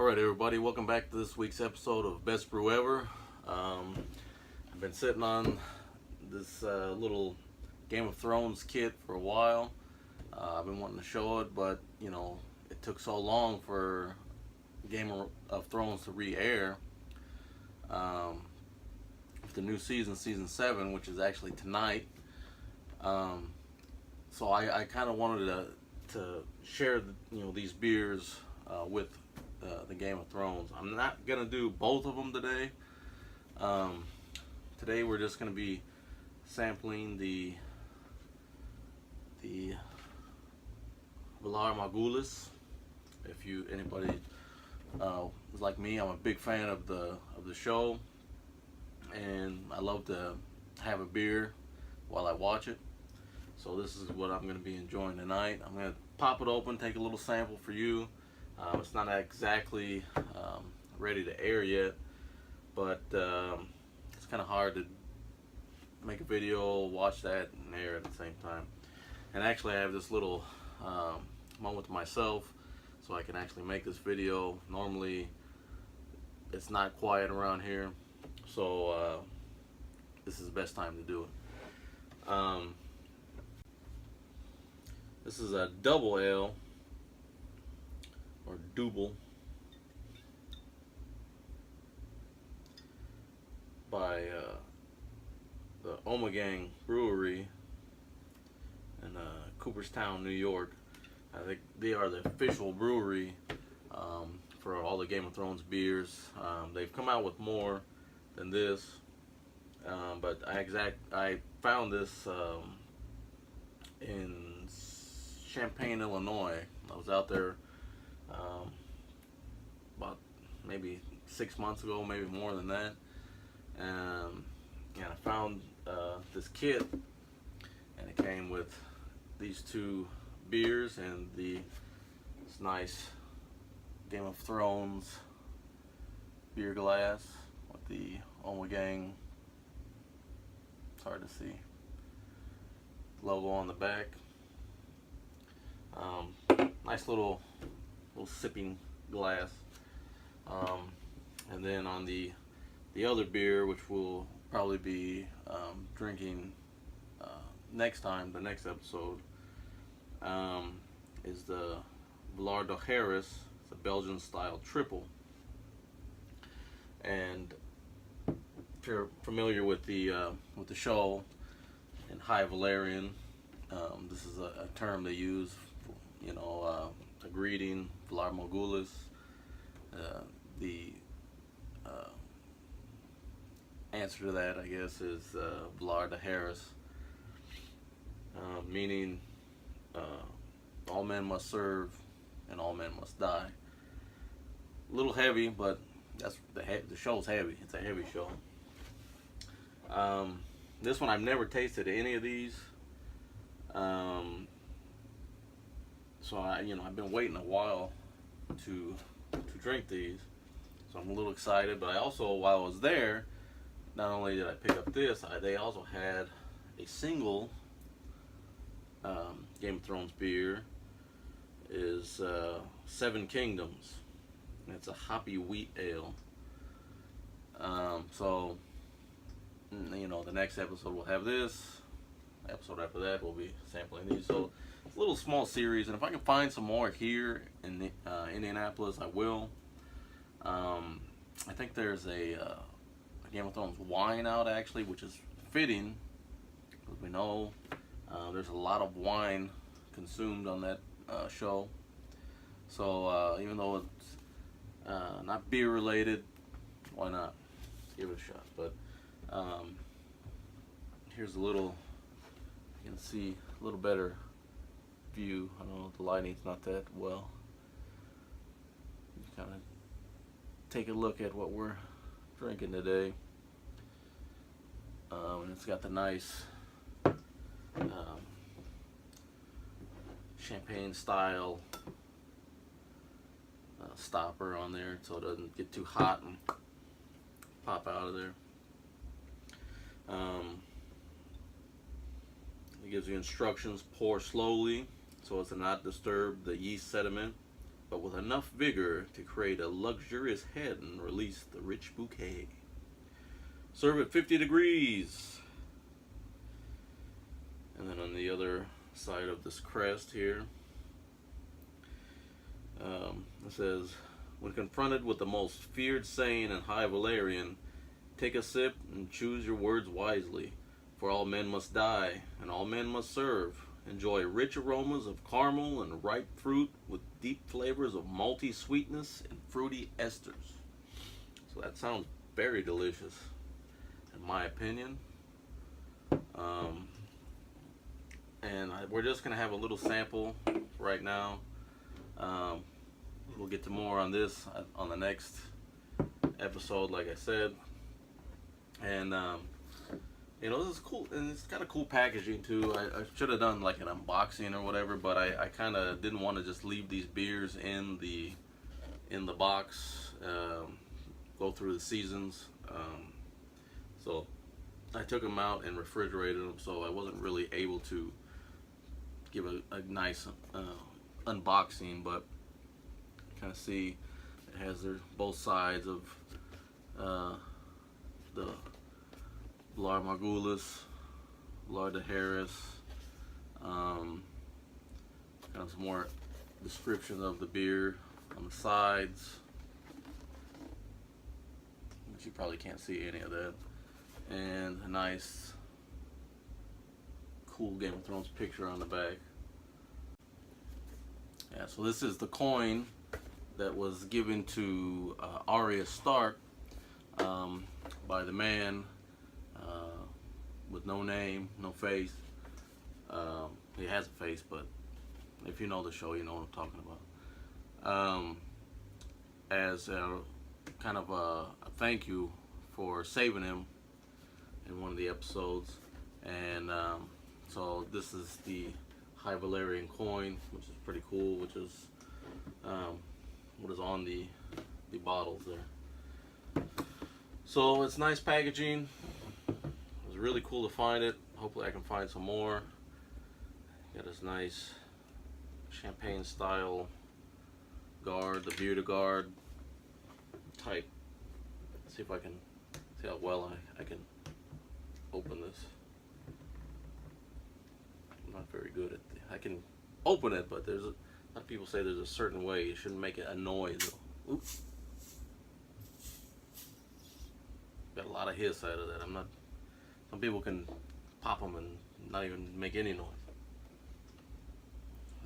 Alright everybody, welcome back to this week's episode of Best Brew Ever. I've been sitting on this little Game of Thrones kit for a while. I've been wanting to show it, but it took so long for Game of Thrones to re-air. With the new season, season 7, which is actually tonight. So I kind of wanted to share these beers with the Game of Thrones. I'm not gonna do both of them today. Today we're just gonna be sampling the Valar Morghulis. If anybody is like me, I'm a big fan of the show, and I love to have a beer while I watch it. So this is what I'm gonna be enjoying tonight. I'm gonna pop it open, take a little sample for you. It's not exactly ready to air yet, but it's kind of hard to make a video, watch that, and air at the same time. And actually I have this little moment to myself so I can actually make this video. Normally it's not quiet around here, so this is the best time to do it. This is a double ale, or double, by the S2.Game brewery in Cooperstown, New York. I think they are the official brewery for all the Game of Thrones beers. They've come out with more than this, but I found this in Champaign, Illinois. I was out there about maybe 6 months ago, maybe more than that, and I found this kit, and it came with these two beers and this nice Game of Thrones beer glass with the S2.Game, it's hard to see, logo on the back. Nice little sipping glass. And then on the other beer, which we'll probably be drinking next time, the next episode, is the Valar Morghulis. It's a Belgian style triple. And if you're familiar with the show in High Valerian, this is a term they use for, a greeting, Valar Morghulis. The answer to that, I guess, is Valar Morghulis, meaning all men must serve and all men must die. A little heavy, but that's the show's heavy. It's a heavy show. This one, I've never tasted any of these. So I've been waiting a while to drink these, so I'm a little excited. But I also, while I was there, not only did I pick up this, they also had a single Game of Thrones beer, is 7 Kingdoms, and it's a hoppy wheat ale. So the next episode will have this. The episode after that we'll be sampling these. So it's a little small series, and if I can find some more here in Indianapolis, I will. I think there's a Game of Thrones wine out, actually, which is fitting, because we know there's a lot of wine consumed on that show. So even though it's not beer related, why not? Let's give it a shot. But here's a little, you can see a little better view. I don't know, the lighting's not that well. Just kind of take a look at what we're drinking today. And it's got the nice champagne style stopper on there, so it doesn't get too hot and pop out of there. It gives you instructions: pour slowly so as to not disturb the yeast sediment but with enough vigor to create a luxurious head and release the rich bouquet. Serve at 50 degrees. And then on the other side of this crest here, it says, when confronted with the most feared saying in High Valerian, take a sip and choose your words wisely, for all men must die and all men must serve. Enjoy rich aromas of caramel and ripe fruit with deep flavors of malty sweetness and fruity esters. So that sounds very delicious, in my opinion. We're just going to have a little sample right now. We'll get to more on this on the next episode, like I said. And this is cool, and it's got a cool packaging too. I should have done like an unboxing or whatever, but I kind of didn't want to just leave these beers in the box, go through the seasons. So I took them out and refrigerated them, so I wasn't really able to give a nice unboxing, but kind of see it has both sides of the Valar Morghulis, Valar de Harris, kind of some more description of the beer on the sides, but you probably can't see any of that, and a nice cool Game of Thrones picture on the back. Yeah, so this is the coin that was given to Arya Stark by the man with no name, no face. He has a face, but if you know the show, you know what I'm talking about. As a kind of a thank you for saving him in one of the episodes. And so this is the High Valerian coin, which is pretty cool, which is what is on the bottles there. So it's nice packaging. It was really cool to find it. Hopefully I can find some more. Got this nice champagne style guard, the bearded guard type. Let's see if I can see how well I can open this. I'm not very good at I can open it, but there's a lot of people say there's a certain way you shouldn't make it a noise. Oops. Got a lot of hiss out of that. Some people can pop them and not even make any noise.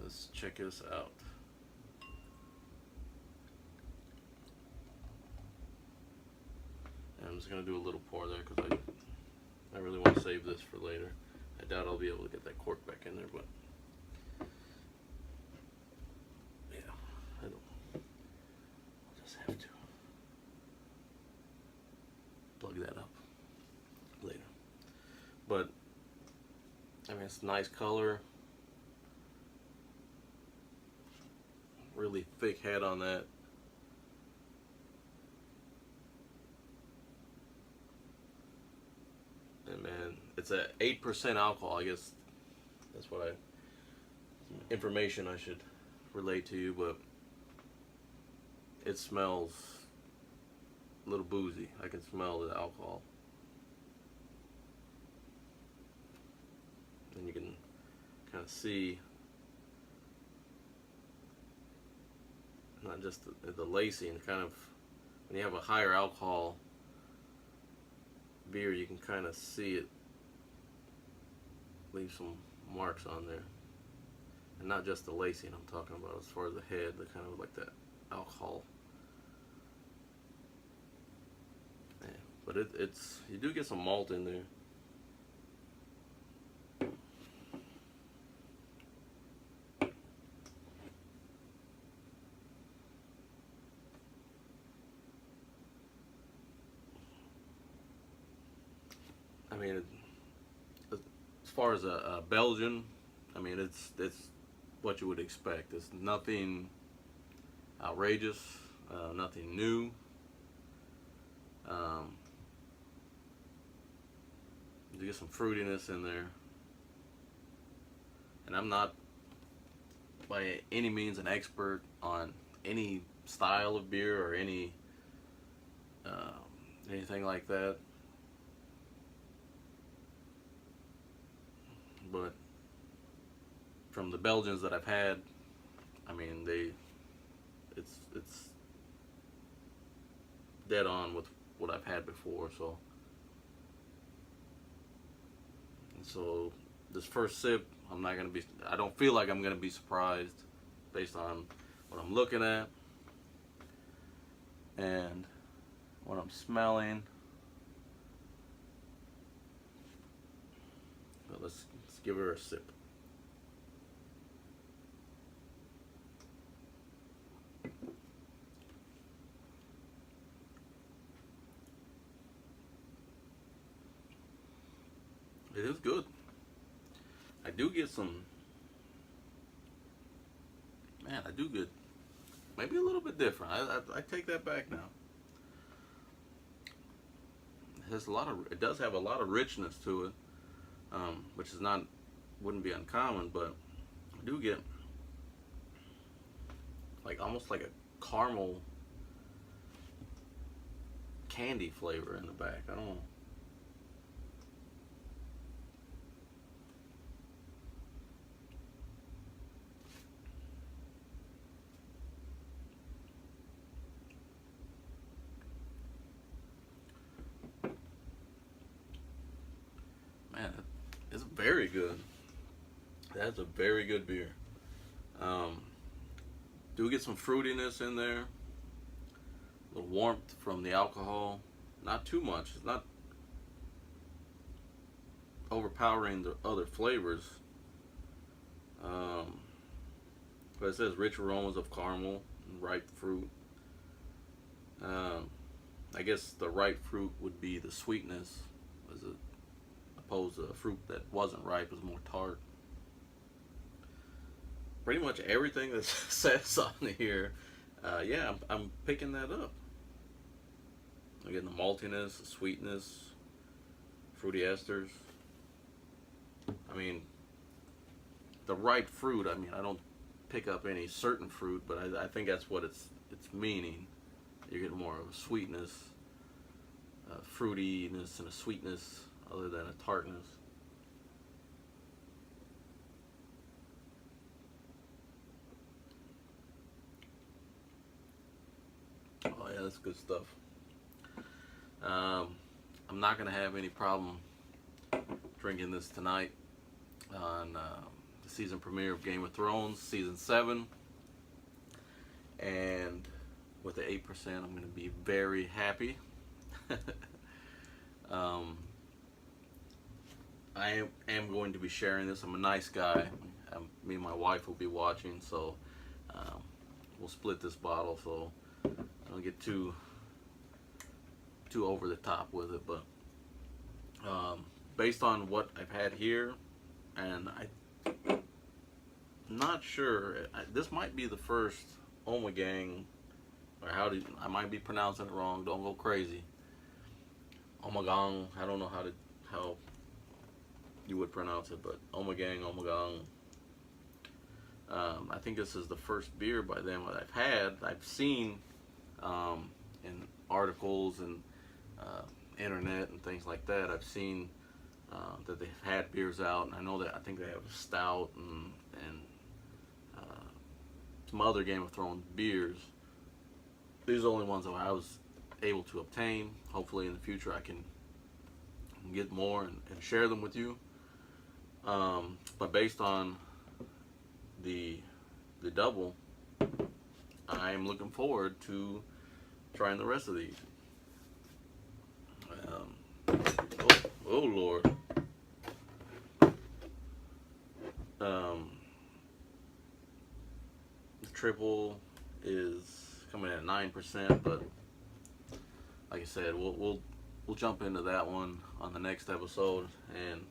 Let's check this out. And I'm just gonna do a little pour there because I really want to save this for later. I doubt I'll be able to get that cork back in there, but yeah, I'll just have to plug that up later. But I mean, it's a nice color, really thick head on that. And man, it's at 8% alcohol. I guess that's what information I should relate to you, but it smells a little boozy. I can smell the alcohol. And you can kind of see not just the lacing, kind of when you have a higher alcohol beer, you can kind of see it leave some marks on there, and not just the lacing I'm talking about, as far as the head, the kind of like that alcohol. Yeah, but it's you do get some malt in there. I mean, as far as a Belgian, I mean, it's what you would expect. It's nothing outrageous, nothing new. You get some fruitiness in there, and I'm not by any means an expert on any style of beer or anything like that. But from the Belgians that I've had, I mean, it's dead on with what I've had before. So this first sip, I don't feel like I'm gonna be surprised based on what I'm looking at and what I'm smelling. But let's give her a sip. It is good. I do get I do get maybe a little bit different. I take that back now. It does have a lot of richness to it, which wouldn't be uncommon, but I do get like almost like a caramel candy flavor in the back. I don't know. Man, it's very good. That's a very good beer. Um, do get some fruitiness in there, a little warmth from the alcohol. Not too much. It's not overpowering the other flavors. Um, but it says rich aromas of caramel and ripe fruit. Um, I guess the ripe fruit would be the sweetness, opposed to a fruit that wasn't ripe is more tart. Pretty much everything that says on here, yeah, I'm picking that up. I'm getting the maltiness, the sweetness, fruity esters. I mean, the ripe fruit. I mean, I don't pick up any certain fruit, but I think that's what it's meaning. You're getting more of a sweetness, a fruitiness, and a sweetness other than a tartness. Oh yeah, that's good stuff. I'm not gonna have any problem drinking this tonight on the season premiere of Game of Thrones, season 7, and with the 8%, I'm gonna be very happy. I am going to be sharing this. I'm a nice guy. Me and my wife will be watching, so we'll split this bottle, so I don't get too over the top with it. But based on what I've had here, and I'm not sure, this might be the first Omegang, or I might be pronouncing it wrong. Don't go crazy. Omegang. I don't know how you would pronounce it, but Omegang. I think this is the first beer by them that I've had. I've seen in articles and internet and things like that. I've seen that they've had beers out, and I think they have a stout and some other Game of Thrones beers. These are the only ones that I was able to obtain. Hopefully in the future I can get more and share them with you. But based on the double, I'm looking forward to trying the rest of these. Oh Lord. The triple is coming in at 9%, but like I said, we'll jump into that one on the next episode, and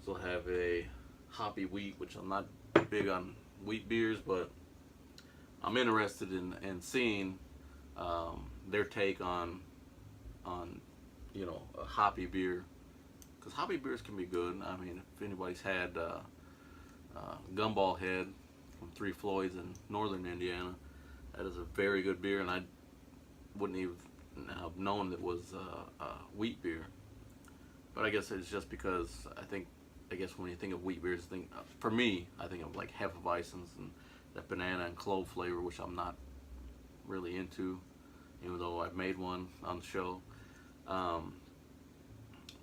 we'll have a hoppy wheat, which I'm not big on wheat beers, but I'm interested in seeing their take on a hoppy beer, because hoppy beers can be good. I mean, if anybody's had Gumball Head from Three Floyds in northern Indiana, That is a very good beer, and I wouldn't even have known it was wheat beer. But I guess it's just because I guess when you think of wheat beers, for me, I think of like Hefeweizens and that banana and clove flavor, which I'm not really into, even though I've made one on the show.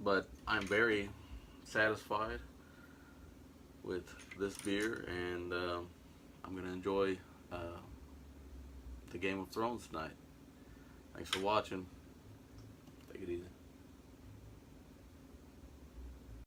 But I'm very satisfied with this beer, and I'm gonna enjoy the Game of Thrones tonight. Thanks for watching. Take it easy.